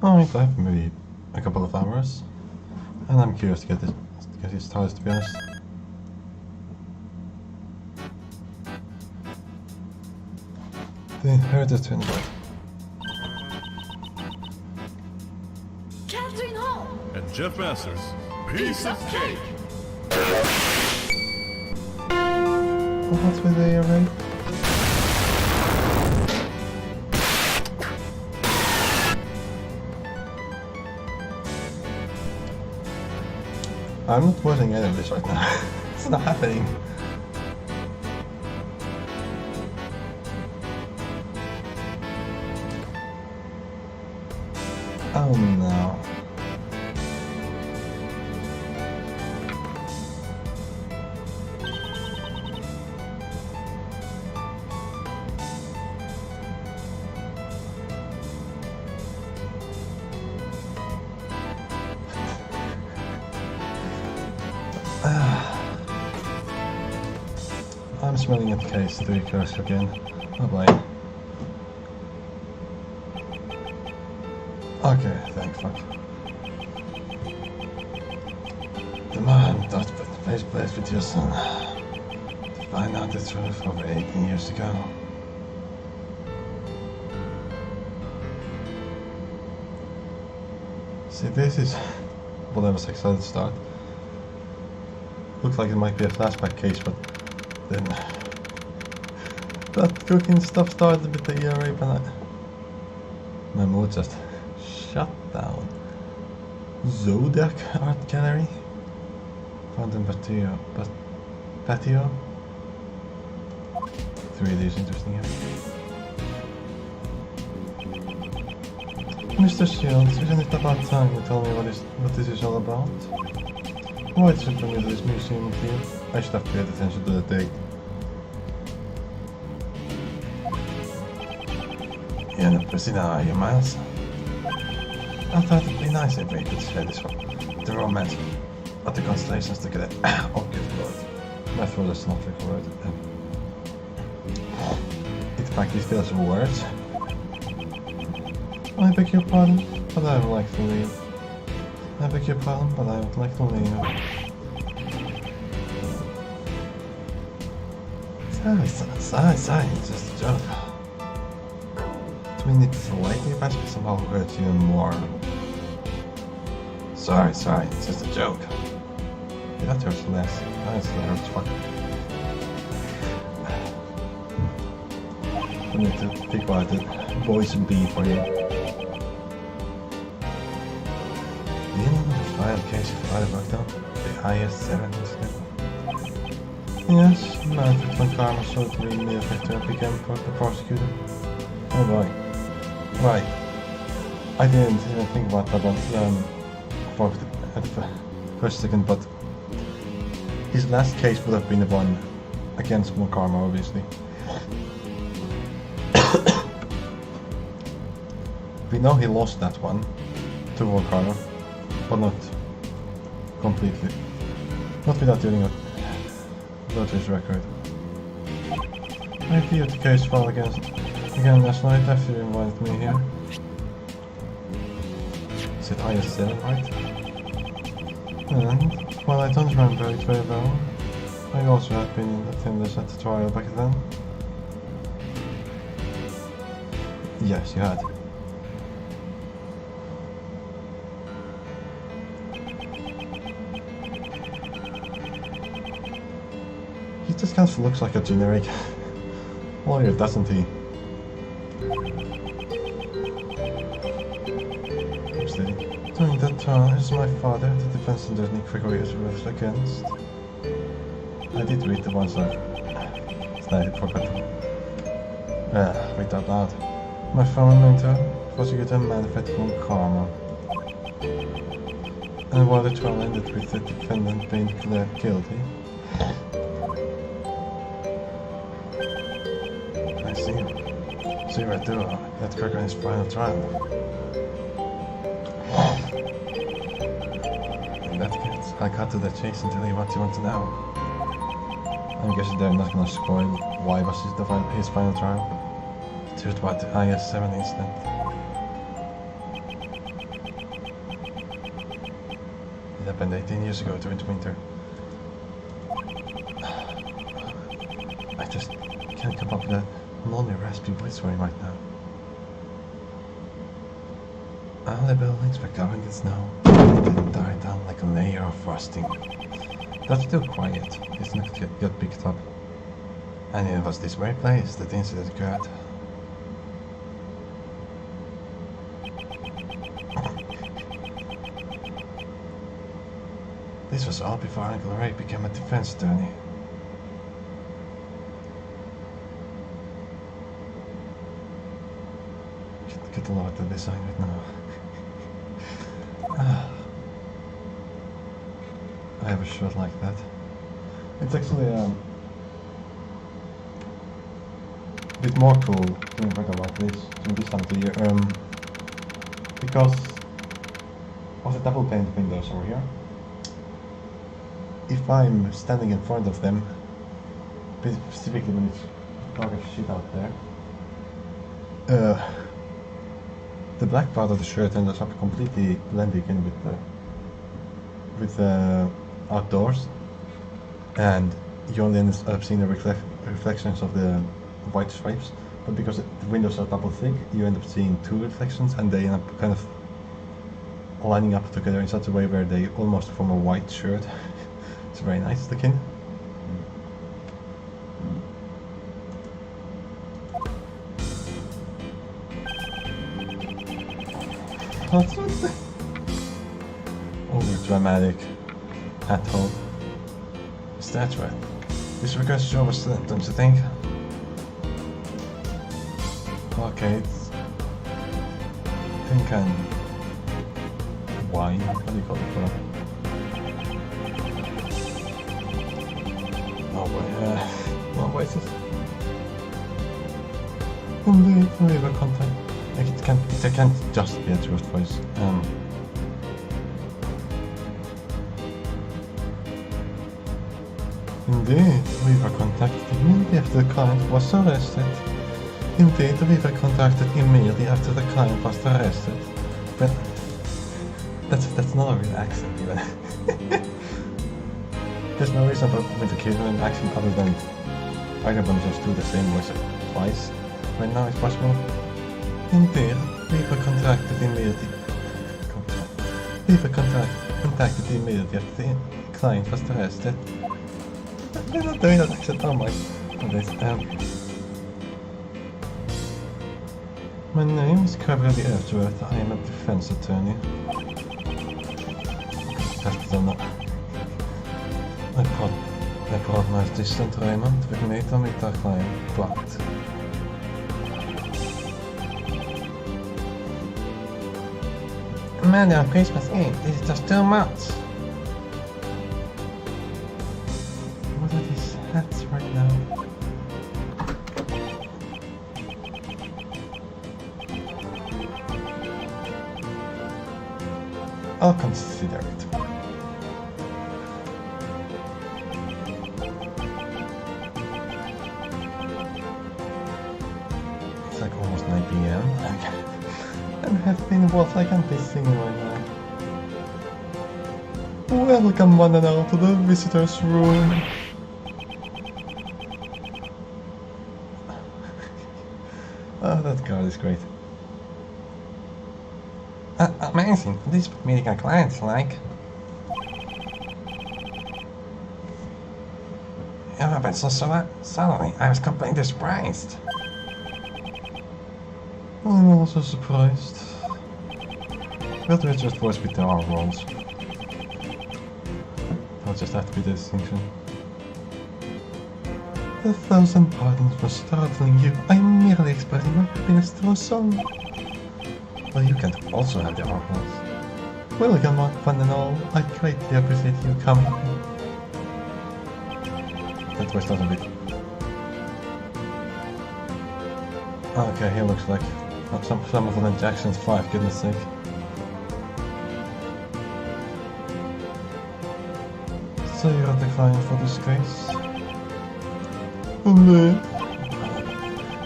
Alright, I have maybe a couple of hours, and I'm curious to get his started, to be honest. The inheritors to invite. Catherine Hall! And Jeff Masters, piece of cake! What's with the array? I'm not watching any of this right now. It's not happening. Oh no. I'm smelling at case 3 cursor again. Oh boy. Okay, thank fuck. The man that plays with your son to find out the truth over 18 years ago. See, this is what I was excited to start. Looks like it might be a flashback case, but then that cooking stuff started with the ear rape and my mood just shut down. Zodiac Art Gallery? Found in Patio? 3D is interesting here. Mr. Shields, isn't it about time you tell me what this is all about? Why did you bring me to this museum with you? I should have paid attention to the date. You're in a pussy now, are you, Miles? I thought it'd be nice if we could share this one. The romance of the constellations together. Oh, good lord. My throat is not recovered. It practically feels words. I beg your pardon, but I would like to leave. I beg your pardon, but I would like to leave. Sorry, it's just a joke. Do we need to like me back somehow hurt you more? Sorry, it's just a joke. Yeah, that hurts less. That still hurts, fuck. I need to pick out the boys and B for you. Do you know the file case of file breakdown? The AAI2 incident? Yes, Manfred von Karma showed to me immediately after I became the prosecutor. Oh boy. Right. I didn't even think about that for the first second, but his last case would have been the one against von Karma, obviously. We know he lost that one to von Karma, but not completely. Not without doing it. Without his record. I viewed the case file again last night after you invited me here. Is it IS7, right? And, well, I don't remember it very well. I also had been in attendance at the trial back then. Yes, you had. He just kind of looks like a generic lawyer, doesn't he? During that trial, his my father, the defense attorney Gregory was against. I did read the ones I forgot to read out loud. My former mentor, Prosecutor Manfred von Karma. And while the trial ended with the defendant being declared guilty. I see. So you were there at Gregory's final trial. In that case, I cut to the chase and tell you what you want to know. I'm guessing they're not gonna spoil why was his final trial. Just about the IS7 incident. happened 18 years ago during the winter. I just can't come up with a non-raspy voice for him right now. All the buildings were covered in snow. It didn't die down like a layer of frosting. That's still quiet. It's not got picked up. And it was this very place that the incident occurred. This was all before Uncle Ray became a defense attorney. Get a lot of design right now. I have a shirt like that. It's actually a bit more cool doing weather like this in this time of the year, because of the double pane windows over here. If I'm standing in front of them, specifically when it's dark as shit out there, the black part of the shirt ends up completely blending in with the outdoors, and you only end up seeing the reflections of the white stripes. But because the windows are double thick, you end up seeing two reflections, and they end up kind of lining up together in such a way where they almost form a white shirt. It's very nice looking. Over dramatic at-home. Is that right? This regards show was don't you think? Okay, it's think and wine. What do you call it for? Oh boy, what is this? Leave a contact. Like it can't just be a truth voice. Indeed, we were contacted immediately after the client was arrested. Indeed, we were contacted immediately after the client was arrested. But that's not a real accent even. There's no reason for me to keep an accent other than I can just do the same voice twice. Right now it's possible. Indeed, we were contacted immediately. We were contacted immediately after the client was arrested. I'm not doing that accent, oh my goodness. My name is Gabriel Earthworth. I am a defense attorney. I brought my assistant Raymond with me to meet our client, but man, on Christmas Eve, this is just too much. What are these hats right now? I'll consider it. It's like almost 9 PM. And have been what I can be singing right now. Welcome one and all to the visitor's room. Oh, that card is great. Amazing. This is what meeting our clients like. Oh, but so suddenly, I was completely surprised. I'm also surprised. But we just voice with our roles. I'll just have to be the distinction. 1,000 pardons for startling you. I'm merely expressing my happiness through a song. Well, you can also have the arguments. Welcome, one and all. I greatly appreciate you coming. That voice doesn't bit. Okay, he looks like some of them in Jackson's 5, goodness sake. So you're the client for this case?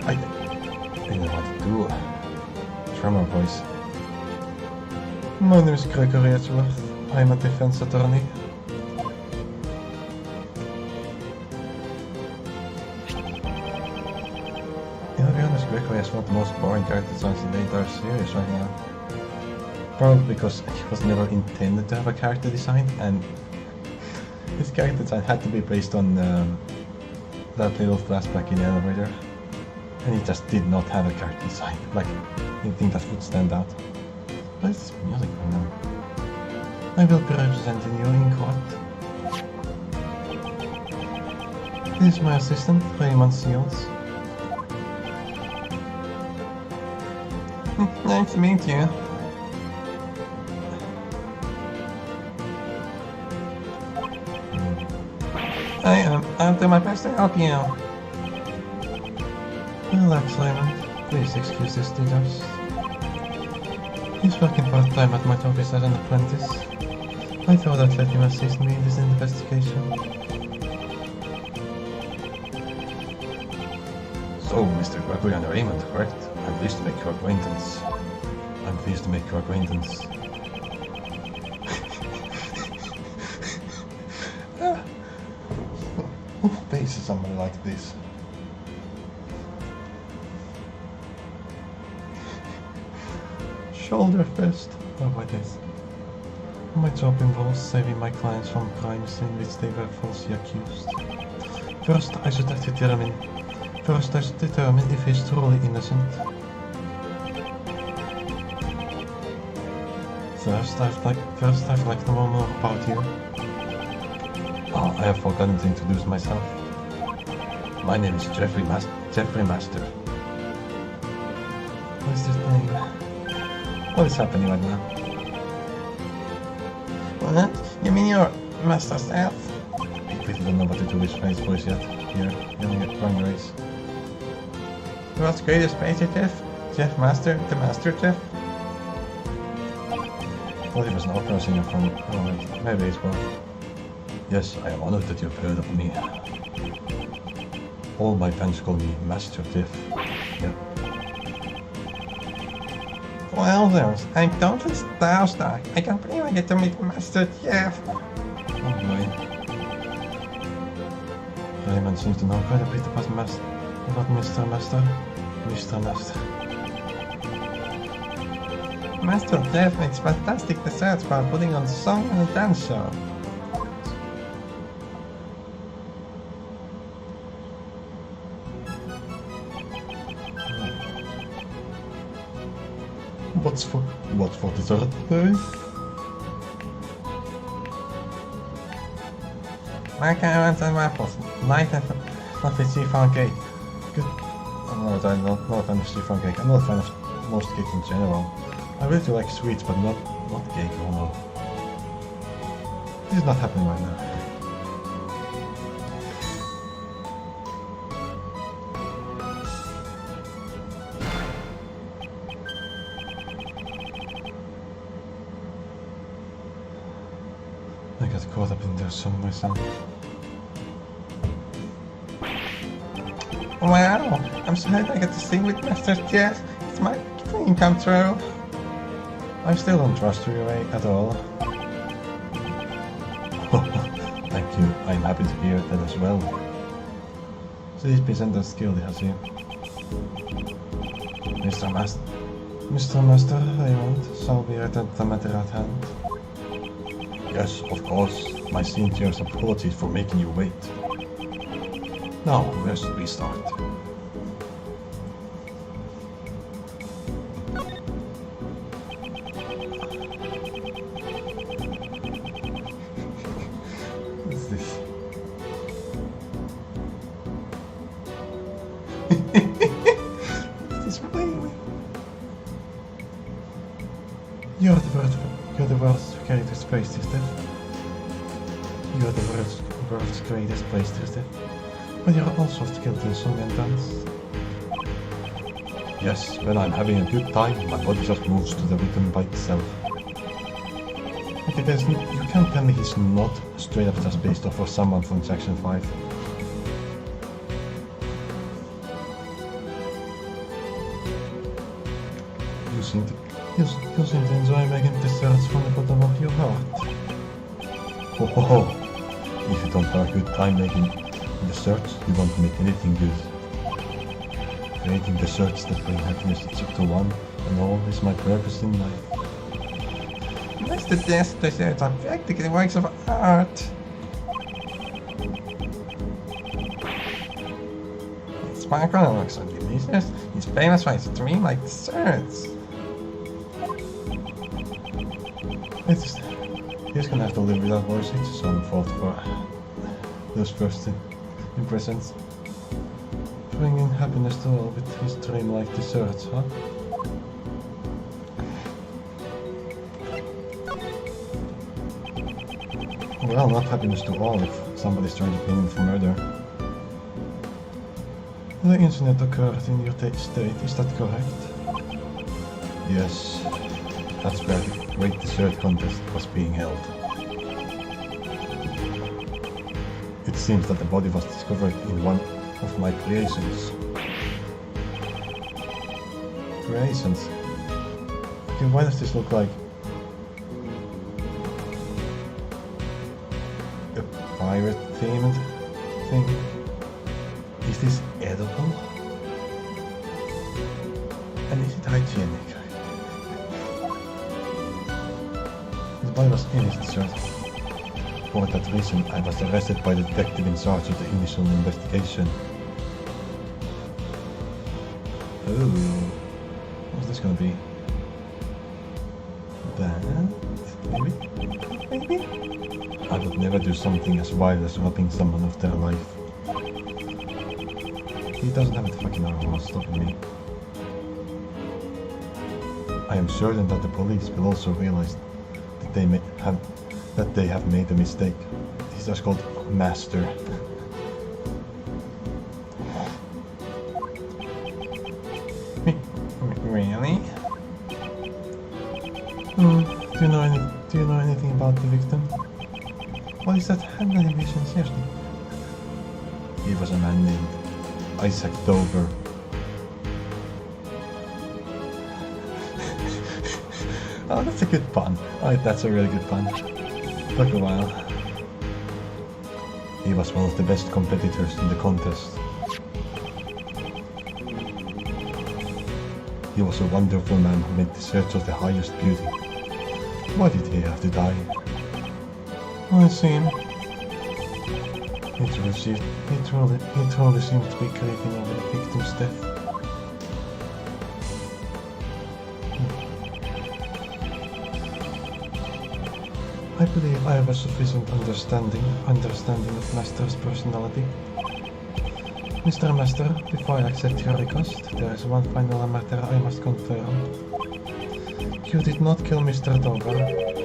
I didn't know what to do. Drummer voice. My name is Gregory Edgeworth. I'm a defense attorney. To be honest, Gregory has one of the most boring character designs in the entire series right now. Probably because he was never intended to have a character design, and his character design had to be based on that little flashback in the elevator. And he just did not have a character design, like anything that would stand out. What is this music right now? I will be representing you in court. This is my assistant, Raymond Seals. Nice to meet you. I'll do my best to help you. Relax, Raymond. Please excuse this details. He's working part-time at my office as an apprentice. I thought I'd let him assist me in this investigation. So, Mr. Gregory and Raymond, correct? I'm pleased to make your acquaintance. I'm pleased to make your acquaintance. Who faces someone like this? Shoulder first. Oh, what is? My job involves saving my clients from crimes in which they were falsely accused. First, I should determine if he's truly innocent. First, I'd like to know more about you. Oh, I have forgotten to introduce myself. My name is Jeffrey Master. What is this name? What is happening right now? What? You mean you're Master Self? I really don't know what to do with Space Voice yet. Here, you only get one race. What's greatest Space Jeff? Jeff Master? The Master Jeff? I thought he was an opera singer from... Oh wait, maybe it's both. Yes, I am honored that you've heard of me. All my fans call me Master Jeff. Yeah. Well, I'm totally starstruck. I can't believe I get to meet Master Jeff. Oh boy. Raymond seems to know quite a bit about Mr. Master. Master Jeff makes fantastic desserts while putting on a song and a dance show. What's for dessert today? Macarons and waffles. Light and fluffy chiffon cake. Good. I'm not a fan of chiffon cake. I'm not a fan of most cake in general. I really do like sweets, but not cake. Oh no. This is not happening right now. I got caught up in there somewhere. Wow, I'm so happy I get to sing with Master Jeff. It's my dream come true. I still don't trust you at all. Thank you, I'm happy to hear that as well. So this presenter skilled, has he? Mr. Master Raymond, shall we attend the matter at hand? Yes, of course. My sincere apologies for making you wait. Now, where should we start? What is this? What's this playing with? You're the world's greatest pastryster. You're the world's greatest pastryster. But you're also skilled in song and dance. Yes, when I'm having a good time, my body just moves to the rhythm by itself. Okay, you can't tell me he's not straight up just based off of someone from Section 5. You seem to enjoy making desserts from the bottom of your heart. Oh, if you don't have a good time making the search, you won't make anything good. Creating the search that brings happiness to one and all is my purpose in life. Mr. Deserts are practically works of art. Its sparkle looks so delicious. He's famous for his dream-like desserts. He's gonna have to live without voice. It's his own fault for those first impressions. Bringing happiness to all with his dream-like desserts, huh? Well, not happiness to all if somebody's trying to pin him for murder. The incident occurred in your state, is that correct? Yes, that's where the great dessert contest was being held. It seems that the body was discovered in one of my creations. Creations? Okay, why does this look like a pirate-themed thing? Is this edible? And is it hygienic? The body was in his dessert. For that reason, I was arrested by the detective in charge of the initial investigation. Oh, what's this gonna be? That? Maybe? Maybe? I would never do something as wild as robbing someone of their life. He doesn't have the fucking armor stopping me. I am certain that the police will also realize that they have made a mistake. These are called Master. Really? Do you know anything about the victim? What is that hand animation, seriously? He was a man named Isaac Dover. Oh, that's a good pun. Alright, that's a really good pun. Took a while. He was one of the best competitors in the contest. He was a wonderful man who made desserts of the highest beauty. Why did he have to die? I see. He truly seemed to be grieving over the victim's death. I believe I have a sufficient understanding of Master's personality. Mr. Master, before I accept your request, there is one final matter I must confirm. You did not kill Mr. Dover.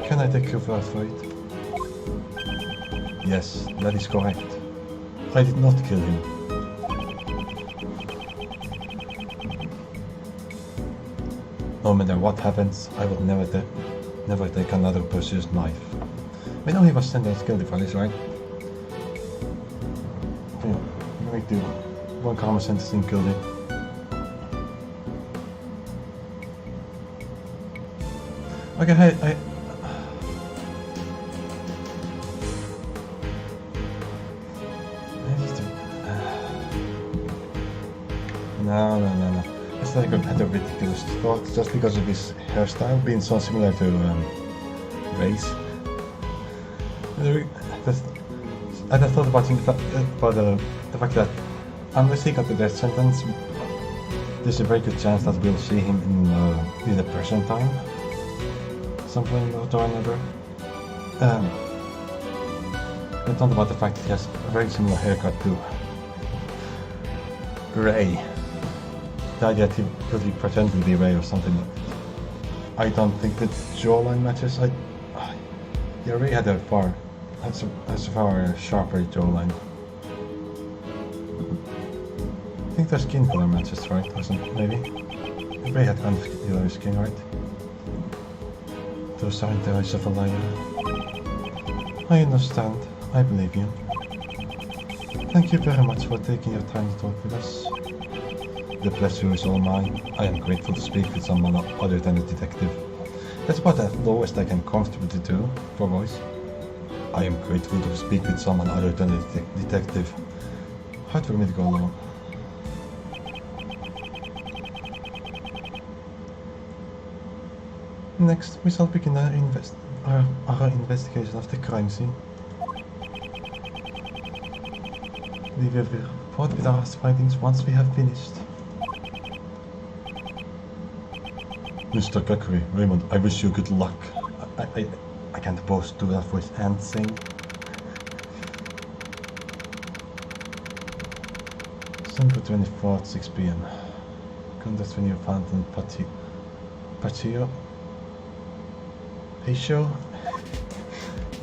Can I take your word for it? Yes, that is correct. I did not kill him. No matter what happens, I will never take another person's knife. We know he was sentenced guilty for this, right? Yeah, we do one common sentencing guilty. Okay, hey, No. It's like a bit of ridiculous thought just because of his hairstyle being so similar to Ray's. I just thought about the fact that unless he got the death sentence, there's a very good chance that we'll see him in the present time. Some point or another. I thought about the fact that he has a very similar haircut to Ray. The idea that he could be pretending to be Ray or something. I don't think the jawline matches. Yeah, Ray had a far sharper jawline. I think their skin color matches, right? Maybe? Ray had kind of yellow skin, right? Those aren't the eyes of a liar. I understand. I believe you. Thank you very much for taking your time to talk with us. The pleasure is all mine. I am grateful to speak with someone other than a detective. That's about the lowest I can comfortably do for voice. I am grateful to speak with someone other than a detective. Hard for me to go alone. Next, we shall begin our investigation of the crime scene. We will report with our findings once we have finished. Mr. Guckery, Raymond, I wish you good luck. I can't boast to that voice and sing. December 24th, 6 p.m. Contact when you found in Patio. Hey, show?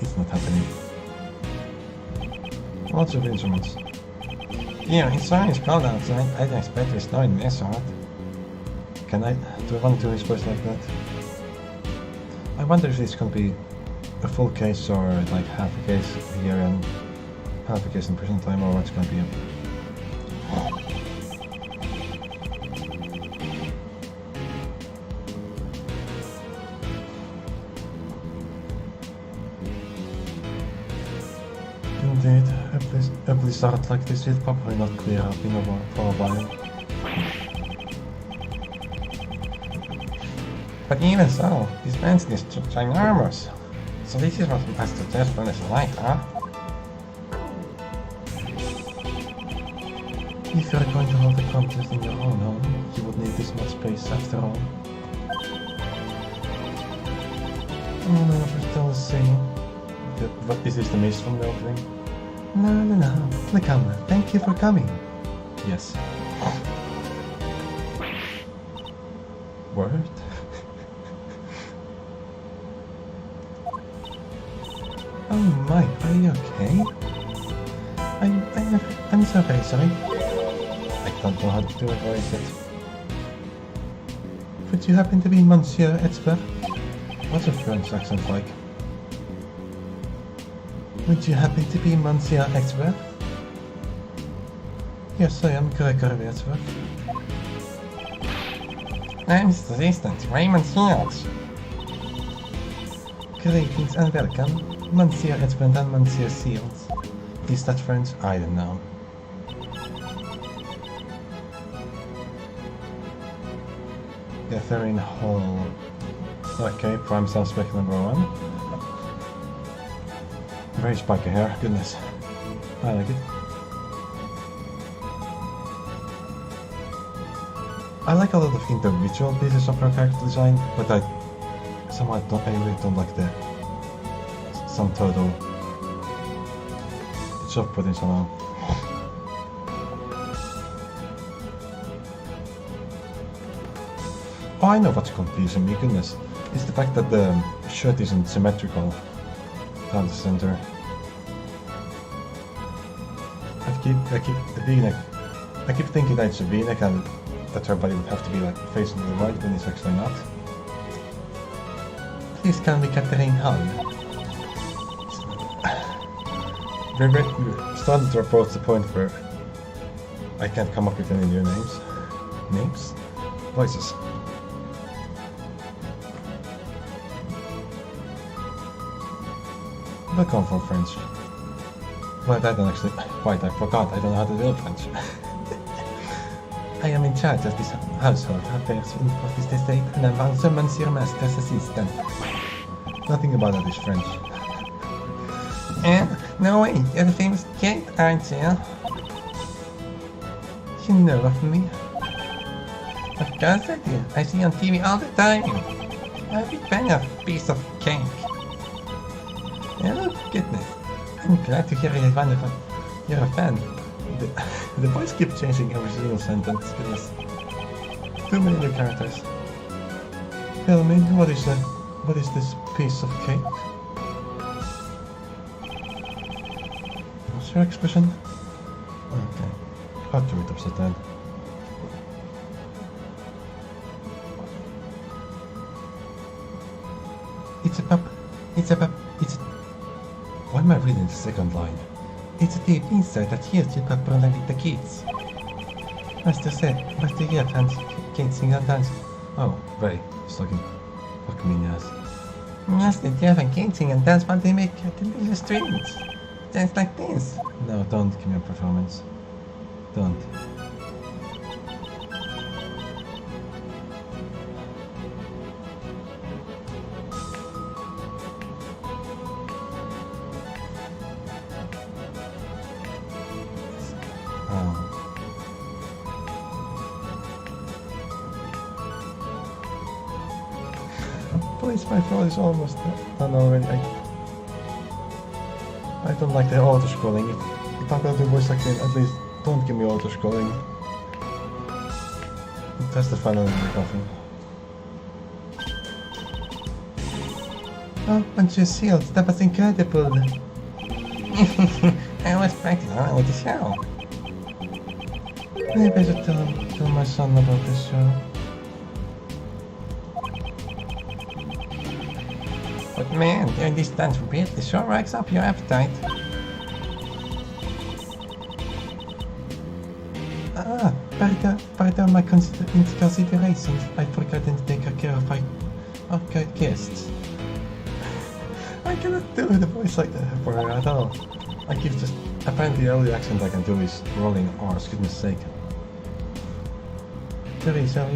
It's not happening. Lots of instruments. Yeah, it's sorry it's cold outside. I didn't expect to snow in this hard. Do I want to do this voice like that? I wonder if it's gonna be a full case or like half a case here and half a case in prison time, or what's gonna be. Indeed, a blizzard like this will probably not clear up for a while. But even so, this man's is ginormous. So this is what Master Jasper is like, huh? If you're going to hold a contest in your own home, you would need this much space after all. Oh no, we're still the same. What is this, the mist from the opening? No. The camera. Thank you for coming. Yes. Word? Oh my, are you okay? I'm so very sorry. I don't know how to do a voice yet. Would you happen to be Monsieur Expert? What's a French accent like? Would you happen to be Monsieur Expert? Yes, I am Gregory Expert. I'm his assistant, Raymond Shields. Greetings and welcome. Monsieur Edmund and Monsieur Seals. Is that French? I don't know. Catherine Hall. Okay, prime suspect number 1. Very spiky hair, goodness. I like it. I like a lot of individual pieces of her character design, but I really don't like the some total job put in somehow. Oh, I know what's confusing me, goodness. It's the fact that the shirt isn't symmetrical down the center. I keep thinking that it's a V-neck and that her body would have to be like facing to the right when it's actually not. Please call me Catherine Hall. We're starting to approach the point where I can't come up with any new names. Names? Voices. Welcome from French. But I don't actually... Wait, I forgot, I don't know how to do French. I am in charge of this household affairs of this estate, and I'm also Monsieur Master's assistant. Nothing about that is French. No way, you're the famous kid, aren't you? You know of me? Of course I do. I see you on TV all the time. I'm a big fan of piece of cake. Oh, goodness. I'm glad to hear you're a fan. The voice keeps changing every single sentence. Goodness. Too many new characters. Tell me, what is this piece of cake? What's your expression? Okay. Hard to read upside down. Why am I reading the second line? It's a tape inside that hears you properly with the kids. Master said, Master here fans can't sing and dance. Oh, right. He's talking. Fuck me in the ass. Yes, they have engaging, and that's what they make the streams. Just like this. No, don't give me a performance. Don't. Please, my phone is almost done already. I don't like the auto-scrolling. If I'm gonna do voice acting, at least don't give me auto-scrolling. That's the fun of the coffee. Oh, bunch of seals. That was incredible. I was practicing on with the show. Maybe I should tell my son about this show. But man, doing this dance repeatedly sure racks up your appetite. Pardon my considerations. I forgot to take care of our guests. I cannot do the voice like that for her at all. I give just apparently the only accent I can do is rolling R's, goodness sake. Teresa,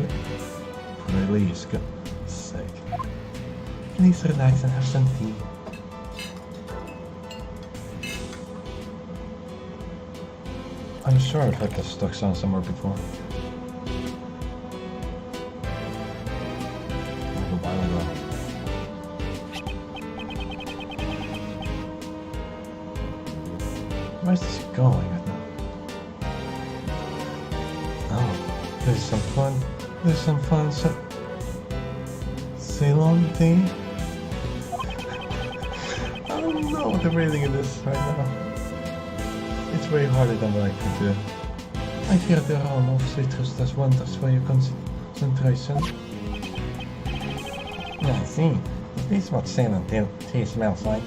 release, goodness sake. Please relax and have some tea. I'm sure I've heard that stock sound somewhere before. Like a while ago. Where's this going right now? Oh, there's some fun Ceylon tea? I don't know what the rating of this right now. It's way harder than what I could do. I hear the aroma of citrus does wonders for your concentration. I see. Is this what Ceylon tea smells like?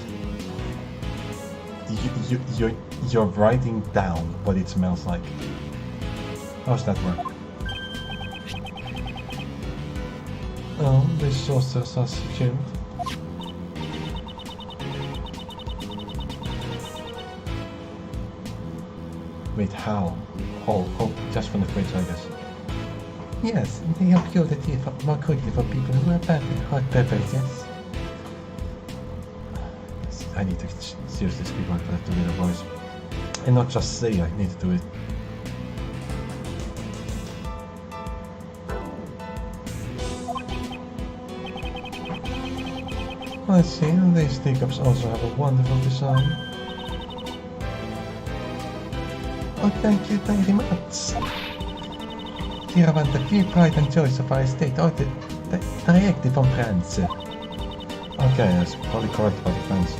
You're writing down what it smells like. How's that work? Oh, these saucers are secured. Wait, how? Oh, just from the fridge, I guess. Yes, they help cure the tea more quickly for people who are bad with hot beverages. I need to seriously speak like that to the voice. And not just say I need to do it. Let's see, these teacups also have a wonderful design. Oh, thank you very much. Here I want the pure pride and choice of our estate, directly from France. Okay, that's probably correct about the French.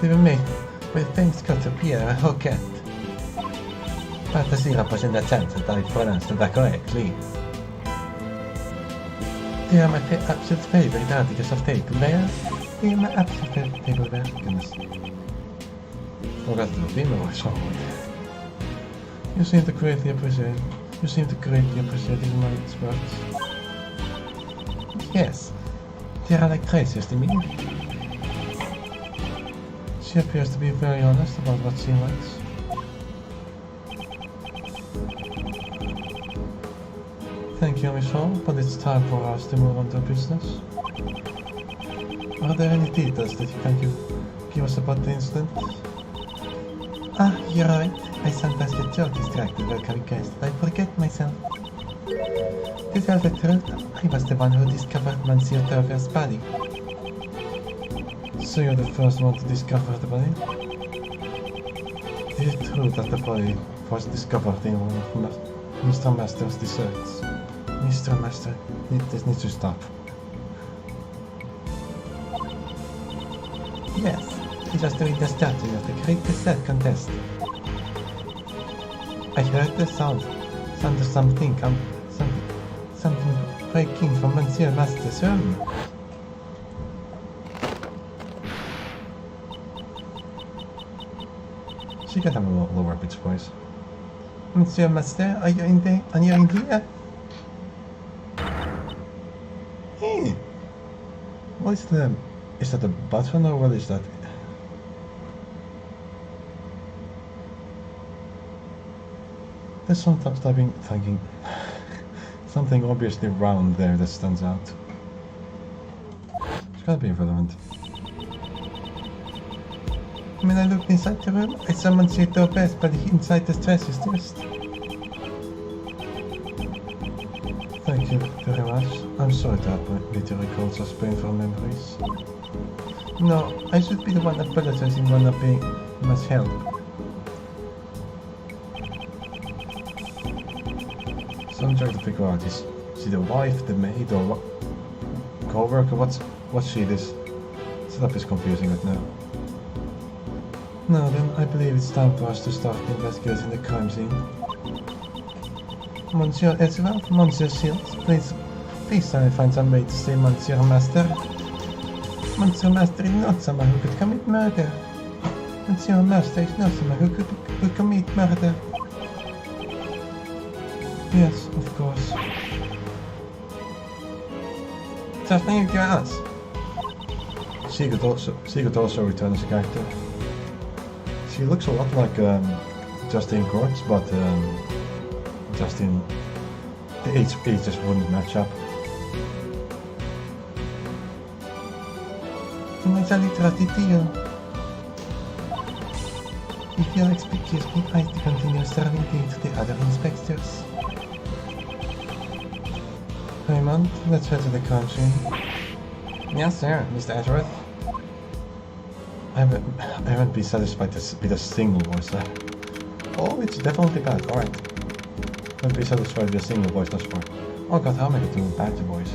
They were made with famous cut of Pierre and Roquette. But the syrup was in the chance that I pronounced that correctly. They are my absolute favorite articles of tableware. They are my absolute favorite tableware. Goodness. Forgot the female was wrong. You seem to greatly appreciate these my words. Yes, they are like treasures to me. She appears to be very honest about what she likes. Thank you, Miss Hall, but it's time for us to move on to business. Are there any details that you can give us about the incident? Ah, you're right. I sometimes get so distracted welcoming guests that I forget myself. To tell the truth, I was the one who discovered Monsieur Turver's body. So you're the first one to discover the body? Is it true that the body was discovered in one of Mr. Master's desserts? Mr. Master, this needs to stop. Yes, he was doing the starting of the great dessert contest. I heard the sound of something breaking from Monsieur Master's room. She can have a lower pitch voice. Monsieur Master, are you in there? Hey! What is the... Is that a button or what is that? There's sometimes thinking something obviously round there that stands out. It's gotta be relevant. When I looked inside the room, I summoned the door best, but inside the stress is just. Thank you very much. I'm sorry to have to recall such painful memories. No, I should be the one apologizing for not being much help. So I'm trying to figure out, is she the wife, the maid, or what? Co-worker? What's she this? Setup is confusing right now. Now then, I believe it's time for us to start investigating the crime scene. Monsieur Ezra, Monsieur Shields, please find some way to say Monsieur Master. Monsieur Master is not someone who could commit murder. Monsieur Master is not someone who could commit murder. Yes, of course. Just leave your ass. She could also return as a character. She looks a lot like Justine Courts, but Justine, the HP just wouldn't match up. If you'll excuse me, I have to continue serving tea to the other inspectors. Raymond, let's head to the crime scene. Yes, sir, Mr. Edgeworth. I haven't been satisfied with a single voice there. Oh, it's definitely bad, alright. Haven't been satisfied with a single voice thus far. Oh god, how am I going to do a bad voice?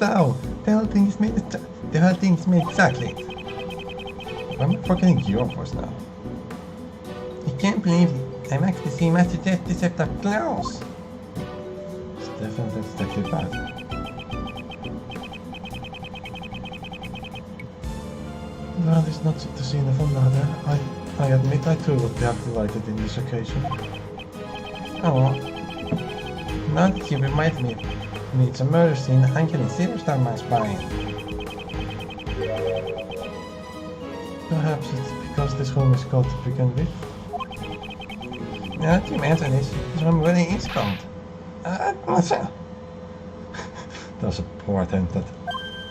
Wow, the whole thing is made chocolate. I'm forgetting your voice now. I can't believe it. I'm actually seeing Master Death Deceptor close. It's definitely bad. Well, there's not to see in the fun there. I admit I too would be delighted in this occasion. Oh, now that you remind me, it's a murder scene, I'm getting serious down my spine. Perhaps it's because this room is cold to begin with. Now that you mention this room really is cold. That was a poor attempt at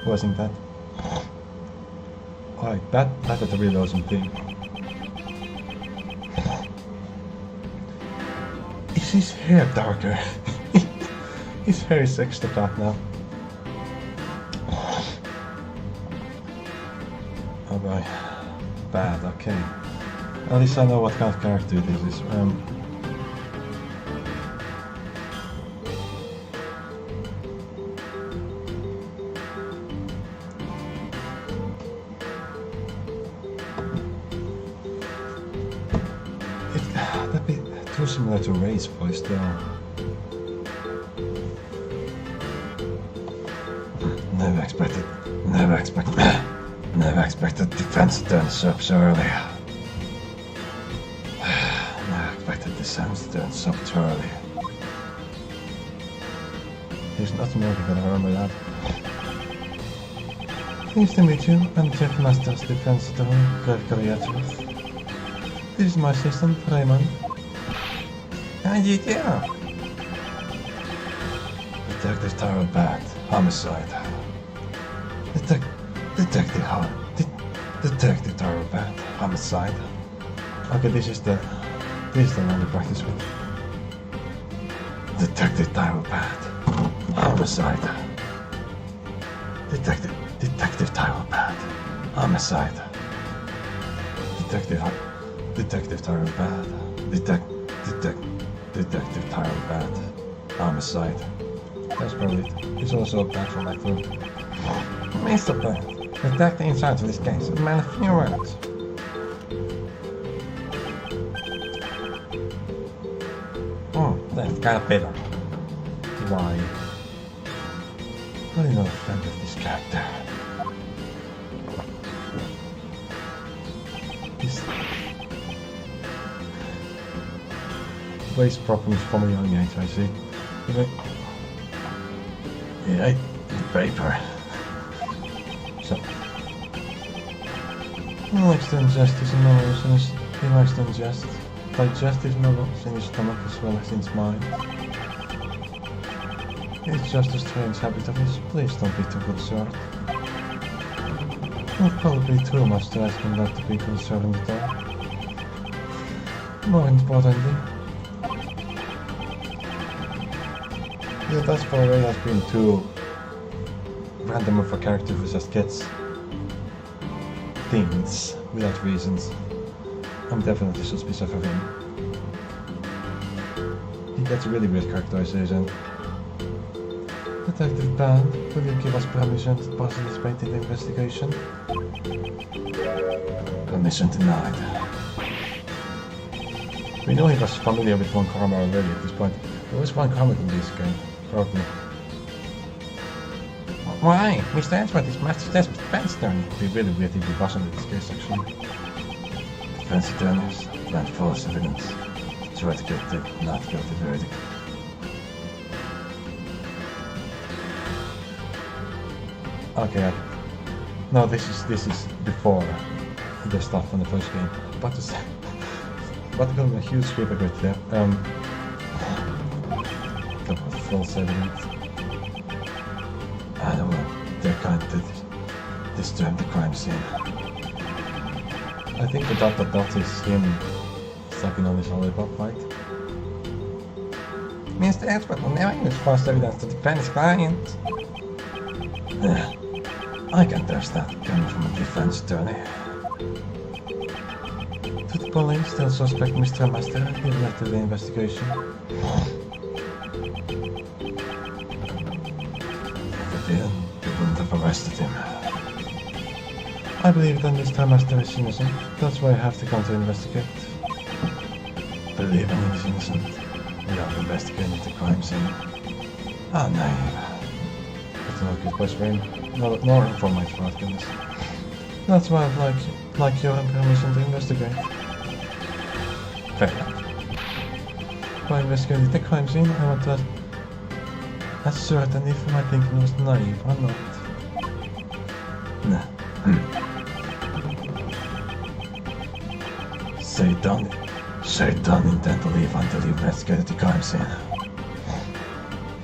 wasn't that? Alright, that is a really awesome thing. Is his hair darker? His hair is extra dark now. Oh boy. Bad, okay. At least I know what kind of character this is. That'd be too similar to Ray's voice though. Never expected defense to turn so early. Never expected the sounds to turn so early. There's nothing more we can remember that. Pleased to meet you. I'm Jeff Masters, Defense Attorney, Gregory Edgeworth. This is my assistant, Raymond. How do you do? Detective Tyrell Bat, homicide. Detective Tyrell Bat, homicide. Okay, this is the one to practice with. Detective Tyrell Bat, homicide. Detective Tyrell Bat, homicide. Detective Tyrell Bat, Detective Tyrell Bat, homicide. That's probably it. It's also a bat from my group. Mr. Bat, detective in charge of this case, a man of few words. That's kind of better. Why? I'm not a fan of this character. waste problems from a young age, I see. Yeah, the paper. So, he likes to ingest his novels and he likes to digest his novels in his stomach as well as in his mind. It's just a strange habit of his. Please don't be too concerned. It's probably too much to ask him not to be concerned at all. More importantly, yeah, that's for Ray has been too random of a character who just gets things without reasons. I'm definitely suspicious of him. He gets really weird characterization. Detective Pan, will you give us permission to participate in the investigation? Permission denied. We know he was familiar with Von Karma already at this point. There was one comment in this game, probably. Why? Mr. Edward is Master Defense Attorney. It would be really weird if he wasn't in this case, actually. Defense attorneys plant false evidence to try to get the not guilty verdict. Okay, no, this is before the stuff from the first game. But to got a huge hypocrite there. Couple of false evidence. I don't know, they're kind to disturb the crime scene. I think the dot is him sucking on his lollipop, right? Mr. Expert will never use false evidence to defend his client. I can trust that coming from a defense attorney. To the police, they'll suspect Mr. Master even after the investigation. If they didn't, they wouldn't have arrested him. I believe that Mr. Master is innocent. That's why I have to come to investigate. Believing he's innocent without investigating the crime scene. Ah, naive. That's not good best friend. Nor for my goodness. That's why I'd like your permission to investigate. Fair enough. By investigating the crime scene, I want to ascertain if my thinking was naive or not. Nah. Say don't intend to leave until you investigate the crime scene.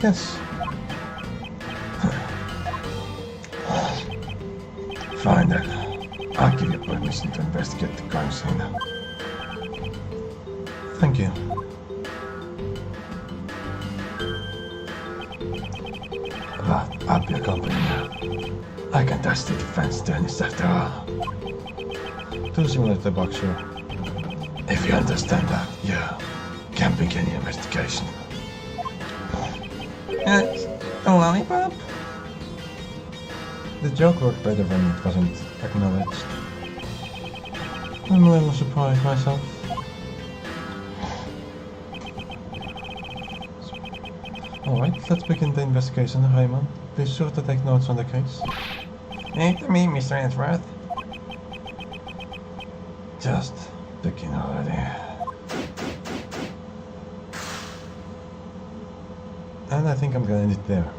Yes. Fine then. I'll give you permission to investigate the crime scene. Thank you. But I'll be accompanying you. I can trust the defense attorneys after all. Too similar to the boxer. If you understand that, you can begin your investigation. Yes, a lollipop? The joke worked better when it wasn't acknowledged. I'm a little surprised myself. Alright, let's begin the investigation, Raymond. Be sure to take notes on the case. After me, Mr. Edgeworth. Just begin already. And I think I'm gonna end it there.